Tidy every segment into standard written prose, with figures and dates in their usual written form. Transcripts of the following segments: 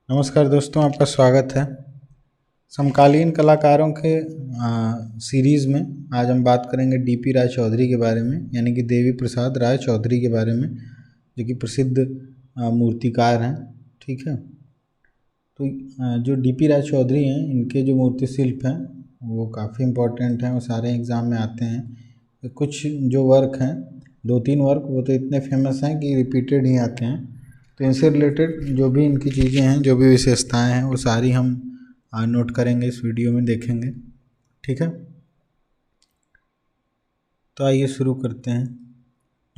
नमस्कार दोस्तों, आपका स्वागत है। समकालीन कलाकारों के सीरीज़ में आज हम बात करेंगे डीपी राय चौधरी के बारे में, यानी कि देवी प्रसाद राय चौधरी के बारे में, जो कि प्रसिद्ध मूर्तिकार हैं। ठीक है, तो जो डीपी राय चौधरी हैं, इनके जो मूर्ति शिल्प हैं वो काफ़ी इम्पोर्टेंट हैं, वो सारे एग्ज़ाम में आते हैं। कुछ जो वर्क हैं, 2-3 वर्क, वो तो इतने फेमस हैं कि रिपीटेड ही आते हैं। तो इनसे रिलेटेड जो भी इनकी चीज़ें हैं, जो भी विशेषताएं हैं, वो सारी हम नोट करेंगे, इस वीडियो में देखेंगे। ठीक है, तो आइए शुरू करते हैं।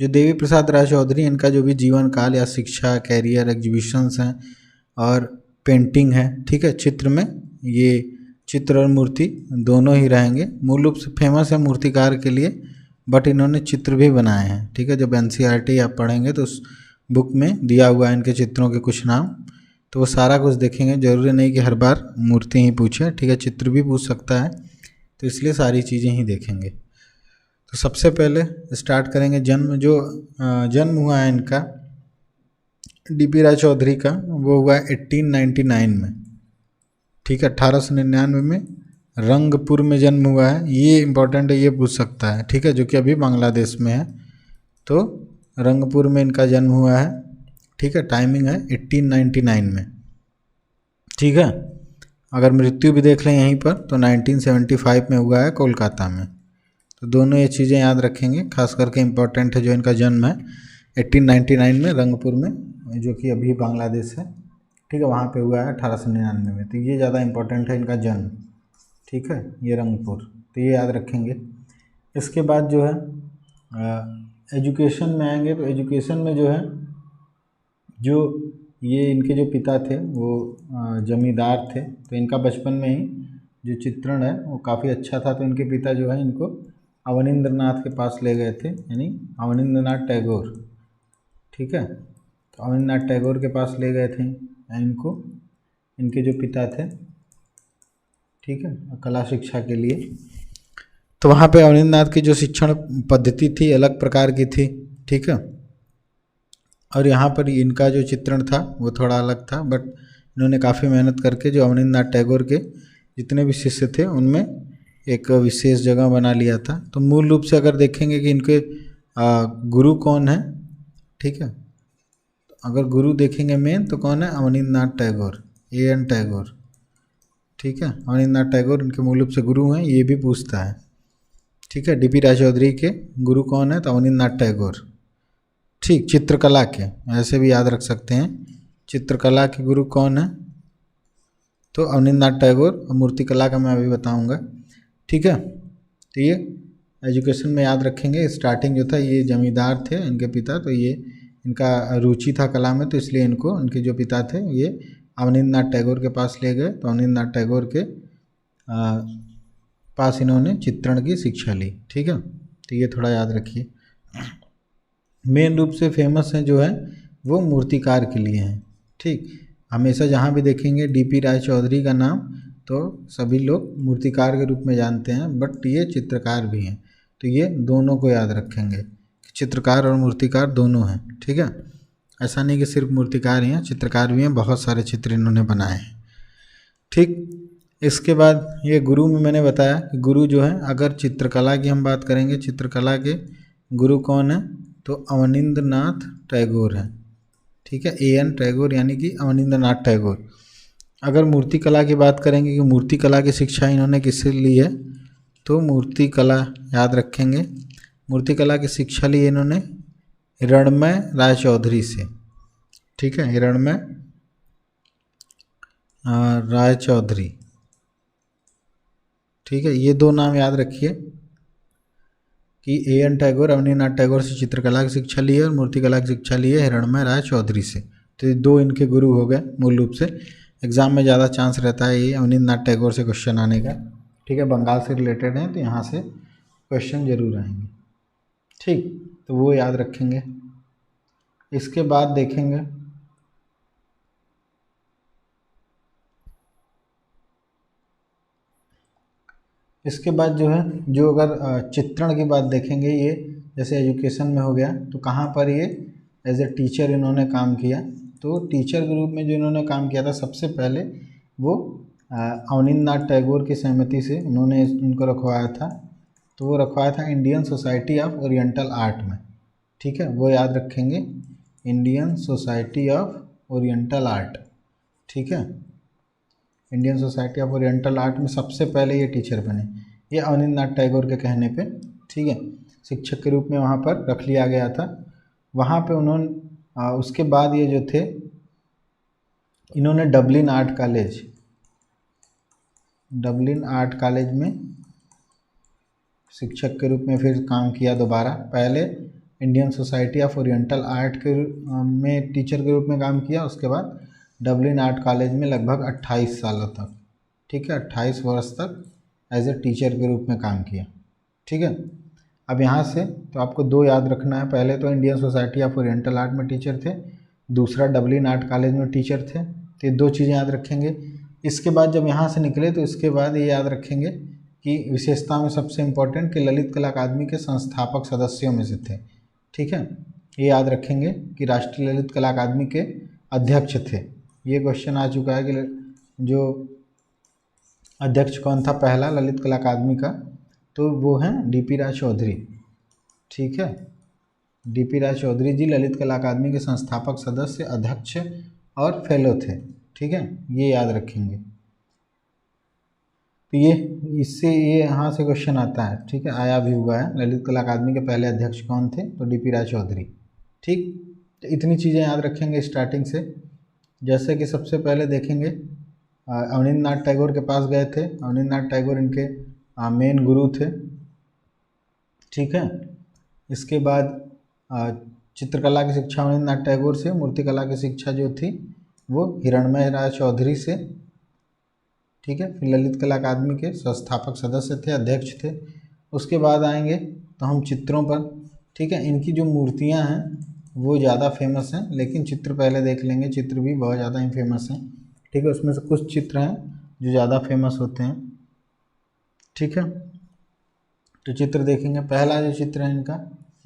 जो देवी प्रसाद राय चौधरी, इनका जो भी जीवन काल या शिक्षा, कैरियर, एग्जीबिशंस हैं और पेंटिंग है, ठीक है, चित्र में ये चित्र और मूर्ति दोनों ही रहेंगे। मूल रूप से फेमस है मूर्तिकार के लिए, बट इन्होंने चित्र भी बनाए हैं। ठीक है, जब NCERT आप पढ़ेंगे तो उस बुक में दिया हुआ है इनके चित्रों के कुछ नाम, तो वो सारा कुछ देखेंगे। जरूरी नहीं कि हर बार मूर्ति ही पूछे, ठीक है, चित्र भी पूछ सकता है, तो इसलिए सारी चीज़ें ही देखेंगे। तो सबसे पहले स्टार्ट करेंगे जन्म हुआ है इनका डीपी राय चौधरी का, वो हुआ है 1899 में। ठीक है, 1899 में रंगपुर में जन्म हुआ है। ये इम्पोर्टेंट है, ये पूछ सकता है, ठीक है, जो कि अभी बांग्लादेश में है। तो रंगपुर में इनका जन्म हुआ है। ठीक है, टाइमिंग है 1899 में। ठीक है, अगर मृत्यु भी देख लें यहीं पर तो 1975 में हुआ है कोलकाता में। तो दोनों ये चीज़ें याद रखेंगे, खास करके इम्पोर्टेंट है जो इनका जन्म है 1899 में रंगपुर में, जो कि अभी बांग्लादेश है। ठीक है, वहाँ पे हुआ है 1899 में, तो ये ज़्यादा इम्पोर्टेंट है इनका जन्म। ठीक है, ये रंगपुर, तो ये याद रखेंगे। इसके बाद जो है एजुकेशन में आएंगे, तो एजुकेशन में जो है, जो ये इनके जो पिता थे वो जमींदार थे, तो इनका बचपन में ही जो चित्रण है वो काफ़ी अच्छा था। तो इनके पिता जो है इनको अवनींद्रनाथ के पास ले गए थे, यानी अवनींद्रनाथ टैगोर। ठीक है, तो अवनींद्रनाथ टैगोर के पास ले गए थे इनको, इनके जो पिता थे। ठीक है, कला शिक्षा के लिए। तो वहाँ पे अवनींद्रनाथ की जो शिक्षण पद्धति थी अलग प्रकार की थी। ठीक है, और यहाँ पर इनका जो चित्रण था वो थोड़ा अलग था, बट इन्होंने काफ़ी मेहनत करके जो अवनींद्रनाथ टैगोर के जितने भी शिष्य थे उनमें एक विशेष जगह बना लिया था। तो मूल रूप से अगर देखेंगे कि इनके गुरु कौन है, ठीक है, अगर गुरु देखेंगे मेन तो कौन है, अवनींद्रनाथ टैगोर, AN टैगोर। ठीक है, अवनींद्रनाथ टैगोर इनके मूल रूप से गुरु हैं, ये भी पूछता है। ठीक है, डीपी राय चौधरी के गुरु कौन है, तो अवनींद्रनाथ टैगोर। ठीक, चित्रकला के ऐसे भी याद रख सकते हैं, चित्रकला के गुरु कौन है, तो अवनींद्रनाथ टैगोर। और मूर्तिकला का मैं अभी बताऊंगा। ठीक है, तो ये एजुकेशन में याद रखेंगे। स्टार्टिंग जो था, ये जमींदार थे इनके पिता, तो ये इनका रुचि था कला में, तो इसलिए इनको इनके जो पिता थे ये अवनींद्रनाथ टैगोर के पास ले गए। तो अवनींद्रनाथ टैगोर के पास इन्होंने चित्रण की शिक्षा ली। ठीक है, तो ये थोड़ा याद रखिए। मेन रूप से फेमस हैं जो है वो मूर्तिकार के लिए हैं। ठीक, हमेशा जहाँ भी देखेंगे डीपी राय चौधरी का नाम तो सभी लोग मूर्तिकार के रूप में जानते हैं, बट ये चित्रकार भी हैं। तो ये दोनों को याद रखेंगे, चित्रकार और मूर्तिकार दोनों हैं। ठीक है, ऐसा नहीं कि सिर्फ मूर्तिकार ही हैं, चित्रकार भी हैं, बहुत सारे चित्र इन्होंने बनाए हैं। ठीक, इसके बाद ये गुरु में मैंने बताया कि गुरु जो है, अगर चित्रकला की हम बात करेंगे, चित्रकला के गुरु कौन है, तो अवनींद्रनाथ टैगोर है। ठीक है, AN टैगोर यानी कि अवनींद्रनाथ टैगोर। अगर मूर्तिकला की बात करेंगे कि मूर्तिकला की शिक्षा इन्होंने किससे ली है, तो मूर्तिकला याद रखेंगे, मूर्तिकला की शिक्षा ली इन्होंने हिरणमय राय चौधरी से। ठीक है, हिरणमय राय चौधरी। ठीक है, ये दो नाम याद रखिए कि AN टैगोर अवनींद्रनाथ टैगोर से चित्रकला की शिक्षा ली है और मूर्तिकला की शिक्षा ली है हिरणमय राय चौधरी से। तो ये दो इनके गुरु हो गए मूल रूप से। एग्जाम में ज़्यादा चांस रहता है ये अवनींद्रनाथ टैगोर से क्वेश्चन आने का। ठीक है, बंगाल से रिलेटेड है तो यहाँ से क्वेश्चन जरूर आएंगे। ठीक, तो वो याद रखेंगे। इसके बाद देखेंगे इसके बाद जो है, जो अगर चित्रण की बात देखेंगे, ये जैसे एजुकेशन में हो गया, तो कहाँ पर ये एज ए टीचर इन्होंने काम किया। तो टीचर के रूप में जो इन्होंने काम किया था सबसे पहले वो अवनींद्रनाथ टैगोर की सहमति से उन्होंने इनको रखवाया था। तो वो रखवाया था Indian society of oriental art में, ठीक है, वो याद रखेंगे, Indian society of oriental art, ठीक है। Indian society of oriental art में सबसे पहले ये टीचर बने, ये अवनींद्रनाथ टैगोर के कहने पे, ठीक है, शिक्षक के रूप में वहाँ पर रख लिया गया था। वहाँ पे उन्होंने उसके बाद ये जो थे इन्होंने डबलिन आर्ट कॉलेज में शिक्षक के रूप में फिर काम किया दोबारा। पहले Indian society of oriental art के में टीचर के रूप में काम किया, उसके बाद डबलिन आर्ट कॉलेज में लगभग 28 सालों तक, ठीक है, 28 वर्ष तक एज ए टीचर के रूप में काम किया, ठीक है। अब यहाँ से तो आपको दो याद रखना है, पहले तो Indian society of oriental art में टीचर थे, दूसरा डबलिन आर्ट कॉलेज में टीचर थे। तो ये दो चीज़ें याद रखेंगे। इसके बाद जब यहाँ से निकले तो इसके बाद ये याद रखेंगे कि विशेषता में सबसे इम्पोर्टेंट कि ललित कला अकादमी के संस्थापक सदस्यों में से थे, ठीक है। ये याद रखेंगे कि राष्ट्रीय ललित कला अकादमी के अध्यक्ष थे। ये क्वेश्चन आ चुका है कि जो अध्यक्ष कौन था पहला ललित कला अकादमी का, तो वो हैं डीपी राय चौधरी, ठीक है। डीपी राय चौधरी जी ललित कला अकादमी के संस्थापक सदस्य, अध्यक्ष और फेलो थे, ठीक है, ये याद रखेंगे। तो ये इससे ये यहाँ से क्वेश्चन आता है, ठीक है, आया भी हुआ है, ललित कला अकादमी के पहले अध्यक्ष कौन थे, तो डीपी राय चौधरी, ठीक। तो इतनी चीज़ें याद रखेंगे स्टार्टिंग से। जैसे कि सबसे पहले देखेंगे अवनींद्रनाथ टैगोर के पास गए थे, अवनींद्रनाथ टैगोर इनके मेन गुरु थे, ठीक है। इसके बाद चित्रकला की शिक्षा अवनींद्रनाथ टैगोर से, मूर्तिकला की शिक्षा जो थी वो हिरणमय राय चौधरी से, ठीक है। फिर ललित कला अकादमी के संस्थापक सदस्य थे, अध्यक्ष थे। उसके बाद आएंगे तो हम चित्रों पर, ठीक है। इनकी जो मूर्तियां हैं वो ज़्यादा फेमस हैं, लेकिन चित्र पहले देख लेंगे, चित्र भी बहुत ज़्यादा ही फेमस हैं, ठीक है। उसमें से कुछ चित्र हैं जो ज़्यादा फेमस होते हैं, ठीक है। तो चित्र देखेंगे, पहला जो चित्र है इनका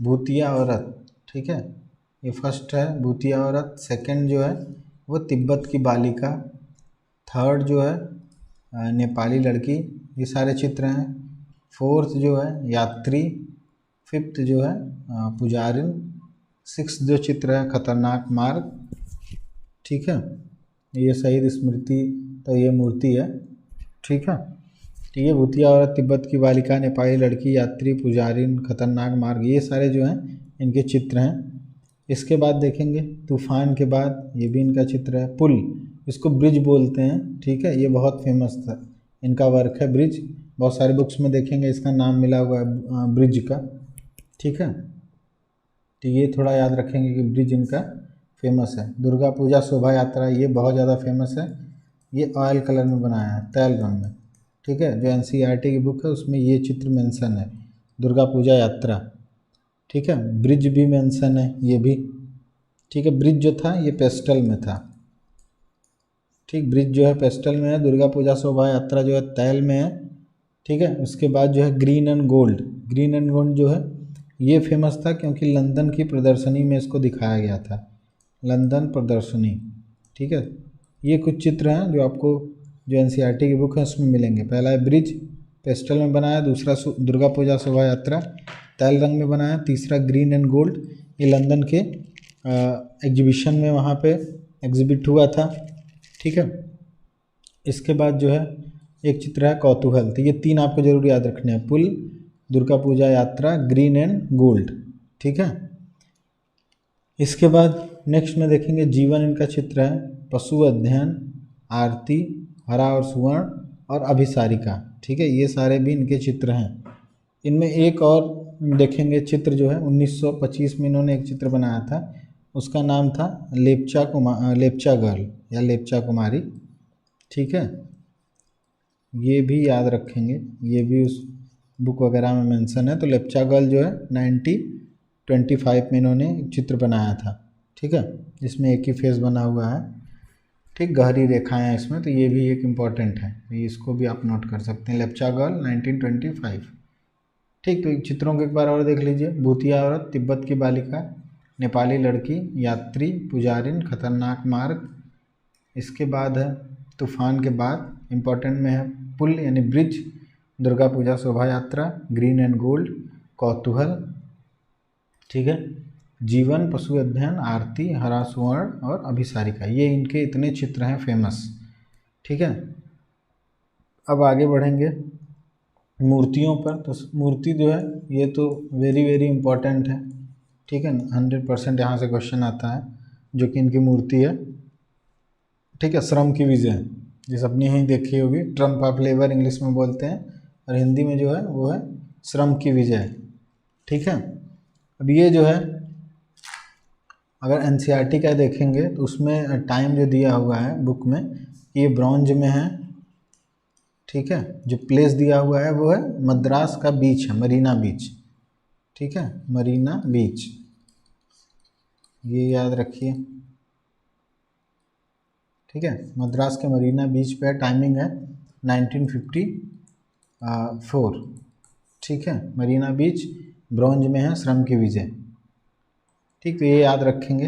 भूतिया औरत, ठीक है, ये फर्स्ट है भूतिया औरत। सेकंड जो है वो तिब्बत की बालिका, थर्ड जो है नेपाली लड़की, ये सारे चित्र हैं। फोर्थ जो है यात्री, फिफ्थ जो है पुजारिन, सिक्स्थ जो चित्र है खतरनाक मार्ग, ठीक है। ये शहीद स्मृति, तो ये मूर्ति है, ठीक है। तो ये भूतिया औरत, तिब्बत की बालिका, नेपाली लड़की, यात्री, पुजारिन, खतरनाक मार्ग, ये सारे जो हैं इनके चित्र हैं। इसके बाद देखेंगे तूफान के बाद, ये भी इनका चित्र है। पुल, इसको ब्रिज बोलते हैं, ठीक है, ये बहुत फेमस था, इनका वर्क है ब्रिज, बहुत सारे बुक्स में देखेंगे इसका नाम मिला हुआ है ब्रिज का, ठीक है। तो ये थोड़ा याद रखेंगे कि ब्रिज इनका फेमस है। दुर्गा पूजा शोभा यात्रा, ये बहुत ज़्यादा फेमस है, ये ऑयल कलर में बनाया है, तैल रंग में, ठीक है। जो एनसीईआरटी की बुक है उसमें ये चित्र मेंशन है, दुर्गा पूजा यात्रा, ठीक है। ब्रिज भी मेंशन है, ये भी, ठीक है। ब्रिज जो था ये पेस्टल में था, ठीक, ब्रिज जो है पेस्टल में है। दुर्गा पूजा शोभा यात्रा जो है तैल में है, ठीक है। उसके बाद जो है green and gold, green and gold जो है ये फेमस था क्योंकि लंदन की प्रदर्शनी में इसको दिखाया गया था, लंदन प्रदर्शनी, ठीक है। ये कुछ चित्र हैं जो आपको जो एनसीईआरटी की बुक है उसमें मिलेंगे। पहला है ब्रिज, पेस्टल में बनाया, दूसरा दुर्गा पूजा शोभा यात्रा तैल रंग में बनाया, तीसरा ग्रीन एंड गोल्ड, ये लंदन के एग्जीबिशन में वहाँ पे एग्जिबिट हुआ था, ठीक है। इसके बाद जो है एक चित्र है कौतूहल, तो ये तीन आपको जरूर याद रखने हैं, पुल, दुर्गा पूजा यात्रा, ग्रीन एंड गोल्ड, ठीक है। इसके बाद नेक्स्ट में देखेंगे जीवन, इनका चित्र है पशु अध्ययन, आरती, हरा और सुवर्ण और अभिसारिका, ठीक है। ये सारे भी इनके चित्र हैं। इनमें एक और देखेंगे चित्र जो है 1925 में इन्होंने एक चित्र बनाया था, उसका नाम था लेप्चा गर्ल या लेप्चा कुमारी, ठीक है। ये भी याद रखेंगे, ये भी उस बुक वगैरह में मेंशन है। तो लेप्चा गर्ल जो है 1925 में इन्होंने चित्र बनाया था, ठीक है। इसमें एक ही फेस बना हुआ है, ठीक, गहरी रेखाएं हैं इसमें, तो ये भी एक इम्पॉर्टेंट है, तो इसको भी आप नोट कर सकते हैं, लेप्चा गर्ल 1925, ठीक। तो चित्रों को एक बार और देख लीजिए, भूतिया औरत, तिब्बत की बालिका, नेपाली लड़की, यात्री, पुजारिन, खतरनाक मार्ग। इसके बाद है तूफान के बाद इम्पोर्टेंट में है पुल यानी ब्रिज, दुर्गा पूजा शोभा यात्रा, ग्रीन एंड गोल्ड, कौतूहल, ठीक है, जीवन, पशु अध्ययन, आरती, हरा स्वर्ण और अभिसारिका। ये इनके इतने चित्र हैं फेमस, ठीक है। अब आगे बढ़ेंगे मूर्तियों पर। तो मूर्ति जो है ये तो वेरी वेरी इम्पोर्टेंट है, ठीक है, 100% यहाँ से क्वेश्चन आता है जो कि इनकी मूर्ति है, ठीक है। श्रम की विजय, जिस अपनी ही देखी होगी, ट्रम्प ऑफ लेबर इंग्लिश में बोलते हैं, और हिंदी में जो है वो है श्रम की विजय, ठीक है। अब ये जो है अगर एनसीईआरटी का देखेंगे तो उसमें टाइम जो दिया हुआ है बुक में, ये ब्रॉन्ज में है, ठीक है। जो प्लेस दिया हुआ है वो है मद्रास का बीच है, मरीना बीच, ठीक है, मरीना बीच, ये याद रखिए, ठीक है। मद्रास के मरीना बीच पे टाइमिंग है 1954, ठीक है। मरीना बीच ब्रॉन्ज में है, श्रम की विजय, ठीक। तो ये याद रखेंगे,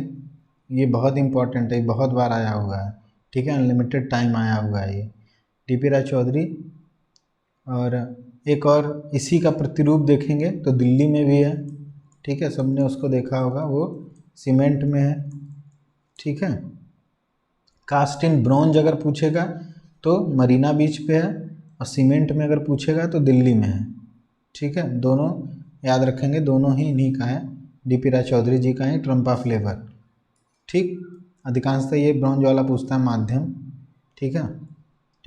ये बहुत इंपॉर्टेंट है, बहुत बार आया हुआ है, ठीक है, अनलिमिटेड टाइम आया हुआ है ये। टीपी राय चौधरी। और एक और इसी का प्रतिरूप देखेंगे तो दिल्ली में भी है, ठीक है, सबने उसको देखा होगा, वो सीमेंट में है, ठीक है। कास्ट इन ब्रॉन्ज अगर पूछेगा तो मरीना बीच पे है, और सीमेंट में अगर पूछेगा तो दिल्ली में है, ठीक है। दोनों याद रखेंगे, दोनों ही इन्हीं का है, डीपी राय चौधरी जी का है, ट्रम्प ऑफ लेबर, ठीक। अधिकांशतः ये ब्रॉन्ज वाला पूछता है माध्यम, ठीक है।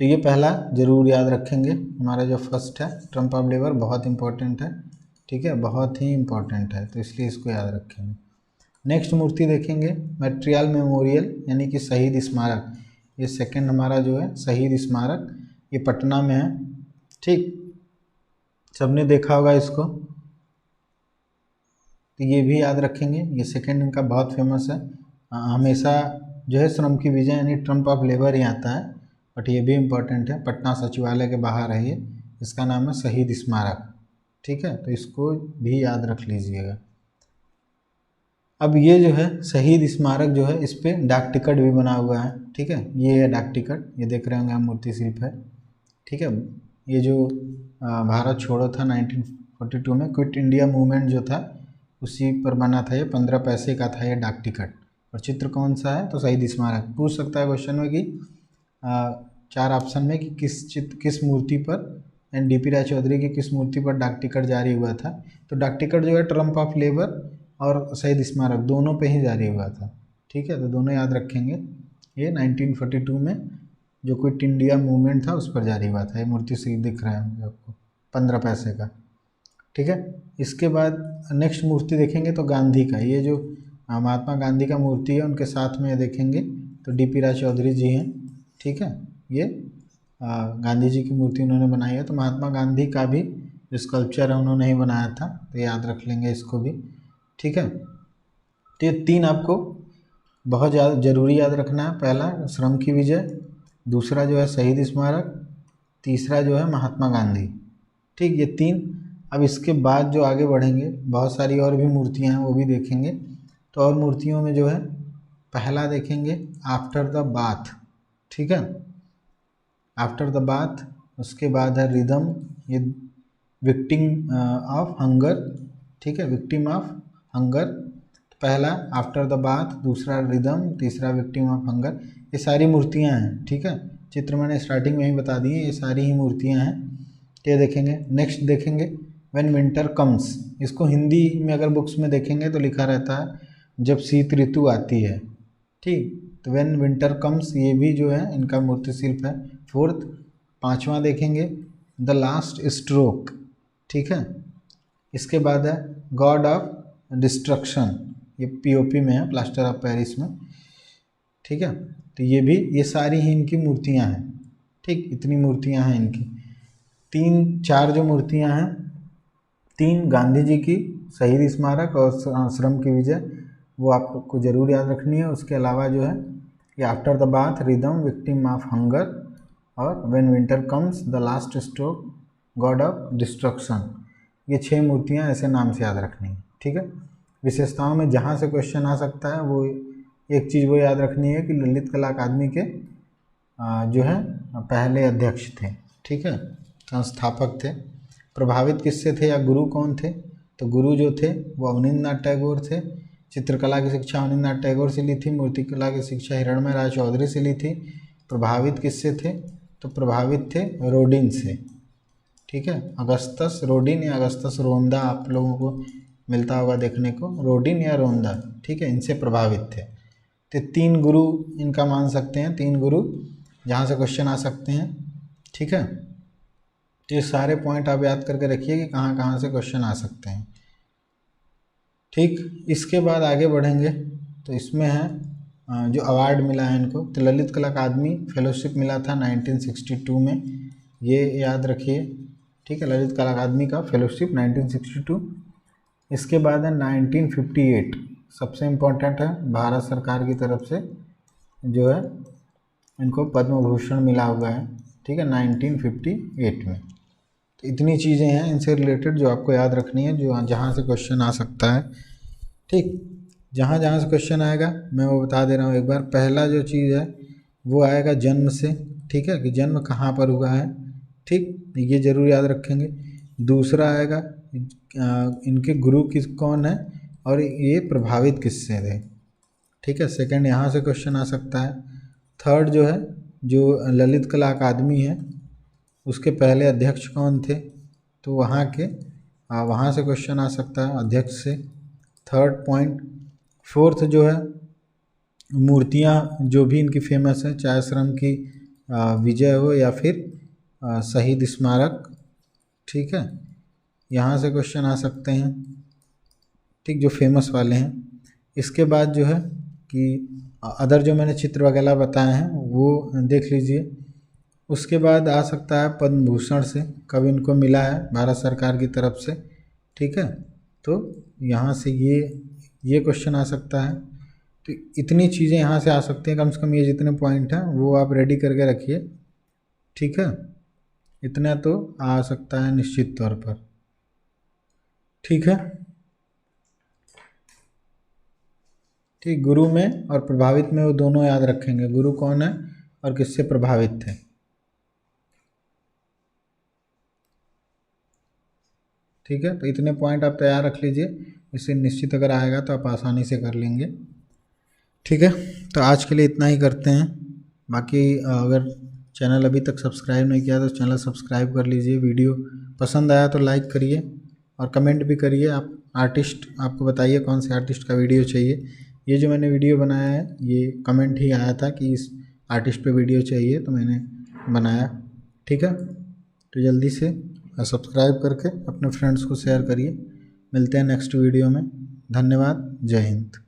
तो ये पहला जरूर याद रखेंगे, हमारा जो फर्स्ट है ट्रम्प ऑफ लेबर, बहुत इंपॉर्टेंट है, ठीक है, बहुत ही इंपॉर्टेंट है, तो इसलिए इसको याद रखेंगे। नेक्स्ट मूर्ति देखेंगे मैट्रियल मेमोरियल यानी कि शहीद स्मारक। ये सेकंड हमारा जो है शहीद स्मारक, ये पटना में है, ठीक, सबने देखा होगा इसको, तो ये भी याद रखेंगे। ये सेकंड इनका बहुत फेमस है, हमेशा जो है श्रम की विजय यानी ट्रम्प ऑफ लेबर ही आता है, बट ये भी इम्पोर्टेंट है, पटना सचिवालय के बाहर है ये, इसका नाम है शहीद स्मारक, ठीक है। तो इसको भी याद रख लीजिएगा। अब ये जो है शहीद स्मारक जो है, इस पर डाक टिकट भी बना हुआ है, ठीक है, ये है डाक टिकट, ये देख रहे होंगे आप, मूर्ति शिल्प है, ठीक है। ये जो भारत छोड़ो था 1942 में, क्विट इंडिया मूवमेंट जो था उसी पर बना था ये, 15 पैसे का था ये डाक टिकट। और चित्र कौन सा है, तो शहीद स्मारक। पूछ सकता है क्वेश्चन में कि 4 ऑप्शन में कि किस मूर्ति पर, एंड डीपी राय चौधरी की किस मूर्ति पर डाक टिकट जारी हुआ था। तो डाक टिकट जो है ट्रम्प ऑफ लेबर और शहीद स्मारक दोनों पे ही जारी हुआ था, ठीक है। तो दोनों याद रखेंगे। ये 1942 में जो क्विट इंडिया मूवमेंट था उस पर जारी हुआ था। ये मूर्ति से दिख रहा है आपको, 15 पैसे का, ठीक है। इसके बाद नेक्स्ट मूर्ति देखेंगे तो गांधी का, ये जो महात्मा गांधी का मूर्ति है, उनके साथ में देखेंगे तो डीपी राय चौधरी जी हैं, ठीक है। ये गांधी जी की मूर्ति उन्होंने बनाई है, तो महात्मा गांधी का भी जो स्कल्पचर है उन्होंने ही बनाया था, तो याद रख लेंगे इसको भी, ठीक है। तो ये 3 आपको बहुत ज़्यादा ज़रूरी याद रखना है। पहला श्रम की विजय, दूसरा जो है शहीद स्मारक, तीसरा जो है महात्मा गांधी, ठीक, ये 3। अब इसके बाद जो आगे बढ़ेंगे बहुत सारी और भी मूर्तियां हैं, वो भी देखेंगे। तो और मूर्तियों में जो है पहला देखेंगे आफ्टर द बाथ, ठीक है, आफ्टर द बाथ। उसके बाद है रिदम, ये विक्टिम ऑफ हंगर, ठीक है, विक्टिम ऑफ हंगर। पहला आफ्टर द बाथ, दूसरा रिदम, तीसरा विक्टिम ऑफ हंगर। ये सारी मूर्तियां हैं, ठीक है, चित्र मैंने स्टार्टिंग में ही बता दिए, ये सारी ही मूर्तियां हैं। ये देखेंगे। नेक्स्ट देखेंगे व्हेन विंटर कम्स, इसको हिंदी में अगर बुक्स में देखेंगे तो लिखा रहता है जब शीत ऋतु आती है, ठीक। तो व्हेन विंटर कम्स, ये भी जो है इनका मूर्ति शिल्प है। फोर्थ, 5वां देखेंगे द लास्ट स्ट्रोक, ठीक है। इसके बाद है गॉड ऑफ डिस्ट्रक्शन, ये पीओपी में है, प्लास्टर ऑफ पेरिस में, ठीक है। तो ये भी, ये सारी ही इनकी मूर्तियां हैं, ठीक, इतनी मूर्तियां हैं इनकी। 4 जो मूर्तियां हैं, 3 गांधी जी की, शहीद स्मारक और श्रम की विजय, वो आपको जरूर याद रखनी है। उसके अलावा जो है ये after the bath, rhythm, victim of hunger और when winter comes, the last stroke, god of destruction, ये 6 मूर्तियां ऐसे नाम से याद रखनी है, ठीक है। विशेषताओं में जहाँ से क्वेश्चन आ सकता है वो एक चीज़ वो याद रखनी है कि ललित कला अकादमी के जो है पहले अध्यक्ष थे, ठीक है, संस्थापक थे। प्रभावित किससे थे या गुरु कौन थे? तो गुरु जो थे वो अवनींद्रनाथ टैगोर थे। चित्रकला की शिक्षा अवनींद्रनाथ टैगोर से ली थी। मूर्तिकला की शिक्षा हिरणमय राय चौधरी से ली थी। प्रभावित किससे थे? तो प्रभावित थे रोडिन से, ठीक है, अगस्तस रोडिन या अगस्तस रोंदा आप लोगों को मिलता होगा देखने को, रोडिन या रोंदा, ठीक है, इनसे प्रभावित थे। तो 3 गुरु इनका मान सकते हैं, 3 गुरु जहाँ से क्वेश्चन आ सकते हैं, ठीक है। तो ये सारे पॉइंट आप याद करके रखिए कि कहाँ कहाँ से क्वेश्चन आ सकते हैं, ठीक। इसके बाद आगे बढ़ेंगे तो इसमें है जो अवार्ड मिला है इनको, तो ललित कला अकादमी फेलोशिप मिला था 1962 में, ये याद रखिए, ठीक है, ललित कला अकादमी का फेलोशिप 1962। इसके बाद है 1958, सबसे इम्पोर्टेंट है, भारत सरकार की तरफ से जो है इनको पद्म भूषण मिला हुआ है, ठीक है, 1958 में। तो इतनी चीज़ें हैं इनसे रिलेटेड जो आपको याद रखनी है, जो जहाँ से क्वेश्चन आ सकता है, ठीक। जहाँ जहाँ से क्वेश्चन आएगा मैं वो बता दे रहा हूँ एक बार। पहला जो चीज़ है वो आएगा जन्म से, ठीक है, कि जन्म कहाँ पर हुआ है, ठीक, ये ज़रूर याद रखेंगे। दूसरा आएगा इनके गुरु किस कौन है और ये प्रभावित किससे थे, ठीक है, सेकंड यहाँ से क्वेश्चन आ सकता है। थर्ड जो है जो ललित कला अकादमी है उसके पहले अध्यक्ष कौन थे, तो वहाँ के वहाँ से क्वेश्चन आ सकता है अध्यक्ष से, थर्ड पॉइंट। फोर्थ जो है मूर्तियाँ जो भी इनकी फेमस है, चाहे श्रम की विजय हो या फिर शहीद स्मारक, ठीक है, यहाँ से क्वेश्चन आ सकते हैं, ठीक, जो फेमस वाले हैं। इसके बाद जो है कि अदर जो मैंने चित्र वगैरह बताए हैं वो देख लीजिए। उसके बाद आ सकता है पद्म भूषण से, कब इनको मिला है भारत सरकार की तरफ से, ठीक है, तो यहाँ से ये क्वेश्चन आ सकता है। तो इतनी चीज़ें यहाँ से आ सकती हैं, कम से कम ये जितने पॉइंट हैं वो आप रेडी करके रखिए, ठीक है, इतना तो आ सकता है निश्चित तौर पर, ठीक है, ठीक। गुरु में और प्रभावित में वो दोनों याद रखेंगे, गुरु कौन है और किससे प्रभावित थे, ठीक है। तो इतने पॉइंट आप तैयार रख लीजिए, इससे निश्चित अगर आएगा तो आप आसानी से कर लेंगे, ठीक है। तो आज के लिए इतना ही करते हैं। बाकी अगर चैनल अभी तक सब्सक्राइब नहीं किया तो चैनल सब्सक्राइब कर लीजिए। वीडियो पसंद आया तो लाइक करिए और कमेंट भी करिए। आप आर्टिस्ट आपको बताइए कौन से आर्टिस्ट का वीडियो चाहिए। ये जो मैंने वीडियो बनाया है ये कमेंट ही आया था कि इस आर्टिस्ट पे वीडियो चाहिए तो मैंने बनाया, ठीक है। तो जल्दी से सब्सक्राइब करके अपने फ्रेंड्स को शेयर करिए। मिलते हैं नेक्स्ट वीडियो में। धन्यवाद। जय हिंद।